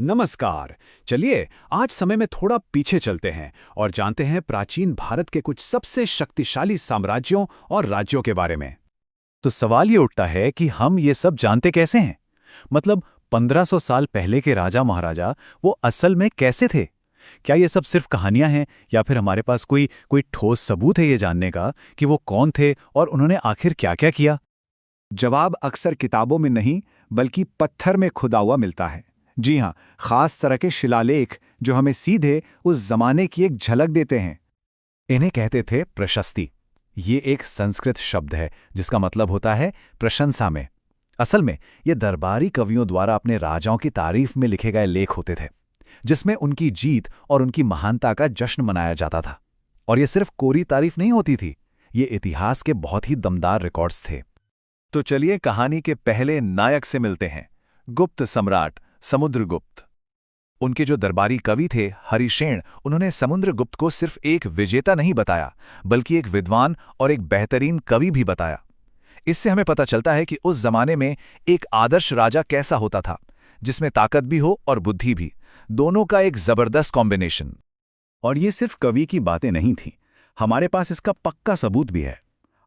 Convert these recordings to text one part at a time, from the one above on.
नमस्कार। चलिए आज समय में थोड़ा पीछे चलते हैं और जानते हैं प्राचीन भारत के कुछ सबसे शक्तिशाली साम्राज्यों और राज्यों के बारे में। तो सवाल ये उठता है कि हम ये सब जानते कैसे हैं? मतलब 1500 साल पहले के राजा महाराजा वो असल में कैसे थे? क्या ये सब सिर्फ कहानियां हैं या फिर हमारे पास कोई कोई ठोस सबूत है ये जानने का कि वो कौन थे और उन्होंने आखिर क्या-क्या किया? जवाब अक्सर किताबों में नहीं बल्कि पत्थर में खुदा हुआ मिलता है। जी हाँ, खास तरह के शिलालेख जो हमें सीधे उस जमाने की एक झलक देते हैं। इन्हें कहते थे प्रशस्ति। ये एक संस्कृत शब्द है जिसका मतलब होता है प्रशंसा में। असल में ये दरबारी कवियों द्वारा अपने राजाओं की तारीफ में लिखे गए लेख होते थे, जिसमें उनकी जीत और उनकी महानता का जश्न मनाया जाता था। और ये सिर्फ कोरी तारीफ नहीं होती थी, ये इतिहास के बहुत ही दमदार रिकॉर्ड्स थे। तो चलिए कहानी के पहले नायक से मिलते हैं, गुप्त सम्राट समुद्रगुप्त। उनके जो दरबारी कवि थे हरिशेन, उन्होंने समुद्रगुप्त को सिर्फ एक विजेता नहीं बताया बल्कि एक विद्वान और एक बेहतरीन कवि भी बताया। इससे हमें पता चलता है कि उस जमाने में एक आदर्श राजा कैसा होता था, जिसमें ताकत भी हो और बुद्धि भी, दोनों का एक जबरदस्त कॉम्बिनेशन। और ये सिर्फ कवि की बातें नहीं थीं, हमारे पास इसका पक्का सबूत भी है।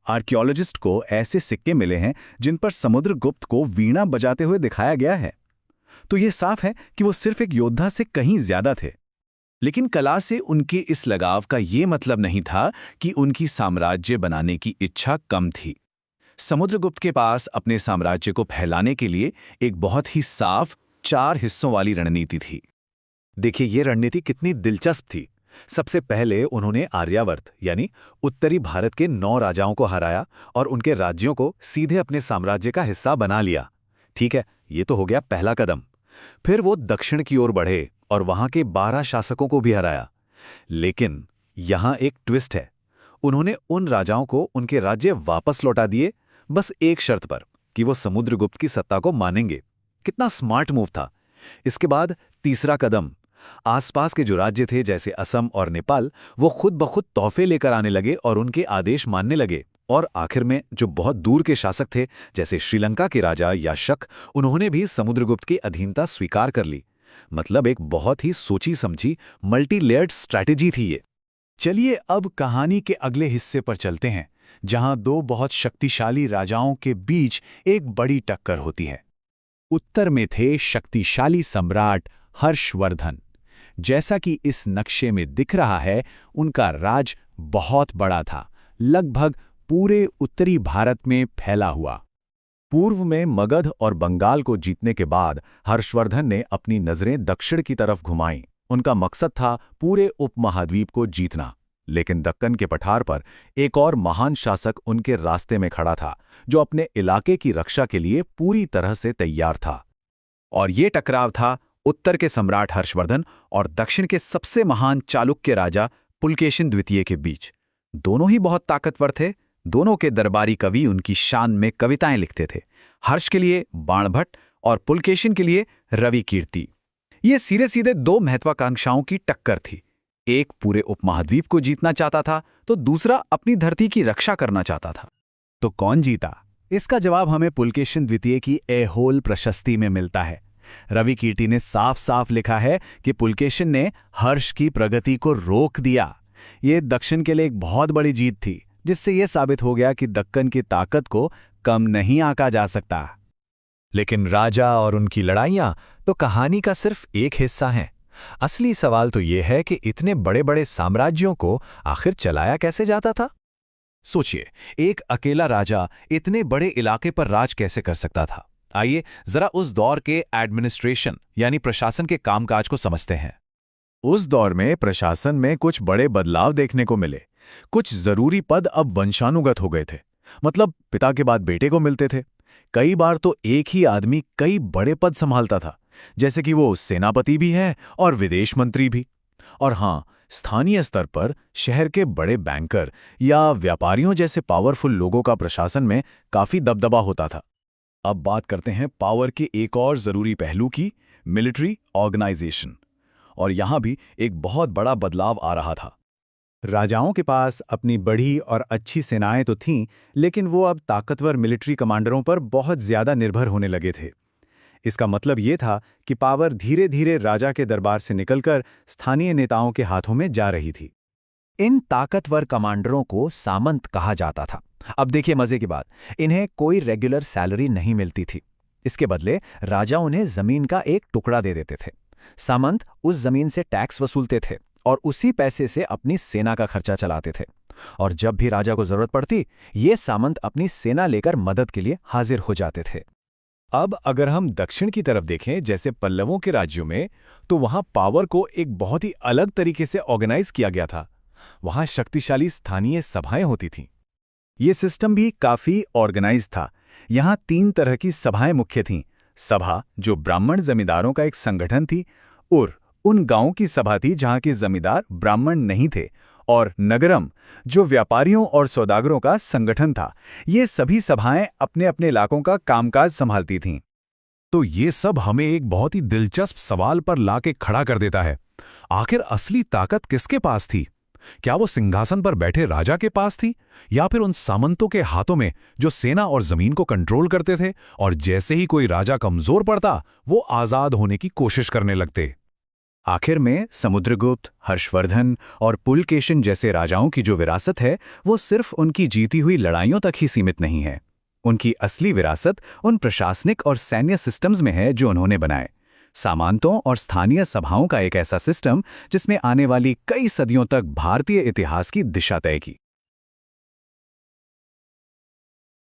आर्कियोलॉजिस्ट को ऐसे सिक्के मिले हैं जिन पर समुद्रगुप्त को वीणा बजाते हुए दिखाया गया है। तो ये साफ है कि वो सिर्फ एक योद्धा से कहीं ज्यादा थे। लेकिन कला से उनके इस लगाव का ये मतलब नहीं था कि उनकी साम्राज्य बनाने की इच्छा कम थी। समुद्रगुप्त के पास अपने साम्राज्य को फैलाने के लिए एक बहुत ही साफ 4 हिस्सों वाली रणनीति थी। देखिए ये रणनीति कितनी दिलचस्प थी। सबसे पहले उन्होंने आर्यावर्त यानी उत्तरी भारत के 9 राजाओं को हराया और उनके राज्यों को सीधे अपने साम्राज्य का हिस्सा बना लिया। ठीक है, ये तो हो गया पहला कदम। फिर वो दक्षिण की ओर बढ़े और वहां के 12 शासकों को भी हराया। लेकिन यहां एक ट्विस्ट है। उन्होंने उन राजाओं को उनके राज्य वापस लौटा दिए, बस एक शर्त पर कि वो समुद्रगुप्त की सत्ता को मानेंगे। कितना स्मार्ट मूव था। इसके बाद तीसरा कदम, आसपास के जो राज्य थे जैसे असम और नेपाल, वो खुद ब खुद तोहफे लेकर आने लगे और उनके आदेश मानने लगे। और आखिर में जो बहुत दूर के शासक थे जैसे श्रीलंका के राजा या शक, उन्होंने भी समुद्रगुप्त की अधीनता स्वीकार कर ली। मतलब एक बहुत ही सोची समझी मल्टी लेयर्ड स्ट्रैटेजी थी ये। चलिए अब कहानी के अगले हिस्से पर चलते हैं, जहां 2 बहुत शक्तिशाली राजाओं के बीच एक बड़ी टक्कर होती है। उत्तर में थे शक्तिशाली सम्राट हर्षवर्धन। जैसा कि इस नक्शे में दिख रहा है, उनका राज बहुत बड़ा था, लगभग पूरे उत्तरी भारत में फैला हुआ। पूर्व में मगध और बंगाल को जीतने के बाद हर्षवर्धन ने अपनी नजरें दक्षिण की तरफ घुमाईं। उनका मकसद था पूरे उपमहाद्वीप को जीतना। लेकिन दक्कन के पठार पर एक और महान शासक उनके रास्ते में खड़ा था, जो अपने इलाके की रक्षा के लिए पूरी तरह से तैयार था। और ये टकराव था उत्तर के सम्राट हर्षवर्धन और दक्षिण के सबसे महान चालुक्य राजा पुलकेशिन द्वितीय के बीच। दोनों ही बहुत ताकतवर थे। दोनों के दरबारी कवि उनकी शान में कविताएं लिखते थे। हर्ष के लिए बाणभट्ट और पुलकेशिन के लिए रवि कीर्ति। ये सीधे सीधे 2 महत्वाकांक्षाओं की टक्कर थी। एक पूरे उपमहाद्वीप को जीतना चाहता था तो दूसरा अपनी धरती की रक्षा करना चाहता था। तो कौन जीता? इसका जवाब हमें पुलकेशिन द्वितीय की ऐहोल प्रशस्ति में मिलता है। रवि कीर्ति ने साफ साफ लिखा है कि पुलकेशिन ने हर्ष की प्रगति को रोक दिया। ये दक्षिण के लिए एक बहुत बड़ी जीत थी, जिससे यह साबित हो गया कि दक्कन की ताकत को कम नहीं आंका जा सकता। लेकिन राजा और उनकी लड़ाइयां तो कहानी का सिर्फ एक हिस्सा हैं। असली सवाल तो यह है कि इतने बड़े बड़े साम्राज्यों को आखिर चलाया कैसे जाता था? सोचिए, एक अकेला राजा इतने बड़े इलाके पर राज कैसे कर सकता था? आइए जरा उस दौर के एडमिनिस्ट्रेशन यानी प्रशासन के कामकाज को समझते हैं। उस दौर में प्रशासन में कुछ बड़े बदलाव देखने को मिले। कुछ जरूरी पद अब वंशानुगत हो गए थे, मतलब पिता के बाद बेटे को मिलते थे। कई बार तो एक ही आदमी कई बड़े पद संभालता था, जैसे कि वो सेनापति भी है और विदेश मंत्री भी। और हाँ, स्थानीय स्तर पर शहर के बड़े बैंकर या व्यापारियों जैसे पावरफुल लोगों का प्रशासन में काफी दबदबा होता था। अब बात करते हैं पावर के एक और जरूरी पहलू की, मिलिट्री ऑर्गेनाइजेशन। और यहां भी एक बहुत बड़ा बदलाव आ रहा था। राजाओं के पास अपनी बड़ी और अच्छी सेनाएं तो थीं, लेकिन वो अब ताकतवर मिलिट्री कमांडरों पर बहुत ज्यादा निर्भर होने लगे थे। इसका मतलब ये था कि पावर धीरे धीरे राजा के दरबार से निकलकर स्थानीय नेताओं के हाथों में जा रही थी। इन ताकतवर कमांडरों को सामंत कहा जाता था। अब देखिए मजे की बात, इन्हें कोई रेगुलर सैलरी नहीं मिलती थी। इसके बदले राजा उन्हें जमीन का एक टुकड़ा दे देते थे। सामंत उस जमीन से टैक्स वसूलते थे और उसी पैसे से अपनी सेना का खर्चा चलाते थे। और जब भी राजा को जरूरत पड़ती, ये सामंत अपनी सेना लेकर मदद के लिए हाजिर हो जाते थे। अब अगर हम दक्षिण की तरफ देखें, जैसे पल्लवों के राज्यों में, तो वहां पावर को एक बहुत ही अलग तरीके से ऑर्गेनाइज किया गया था। वहां शक्तिशाली स्थानीय सभाएं होती थीं। ये सिस्टम भी काफी ऑर्गेनाइज था। यहां 3 तरह की सभाएं मुख्य थीं। सभा, जो ब्राह्मण जमींदारों का एक संगठन थी, उन गांवों की सभा थी जहां के जमींदार ब्राह्मण नहीं थे, और नगरम, जो व्यापारियों और सौदागरों का संगठन था। ये सभी सभाएं अपने अपने इलाकों का कामकाज संभालती थीं। तो ये सब हमें एक बहुत ही दिलचस्प सवाल पर लाके खड़ा कर देता है। आखिर असली ताकत किसके पास थी? क्या वो सिंहासन पर बैठे राजा के पास थी, या फिर उन सामंतों के हाथों में जो सेना और जमीन को कंट्रोल करते थे, और जैसे ही कोई राजा कमजोर पड़ता वो आजाद होने की कोशिश करने लगते? आखिर में समुद्रगुप्त, हर्षवर्धन और पुलकेशिन जैसे राजाओं की जो विरासत है, वो सिर्फ उनकी जीती हुई लड़ाइयों तक ही सीमित नहीं है। उनकी असली विरासत उन प्रशासनिक और सैन्य सिस्टम्स में है जो उन्होंने बनाए। सामंतों और स्थानीय सभाओं का एक ऐसा सिस्टम जिसमें आने वाली कई सदियों तक भारतीय इतिहास की दिशा तय की।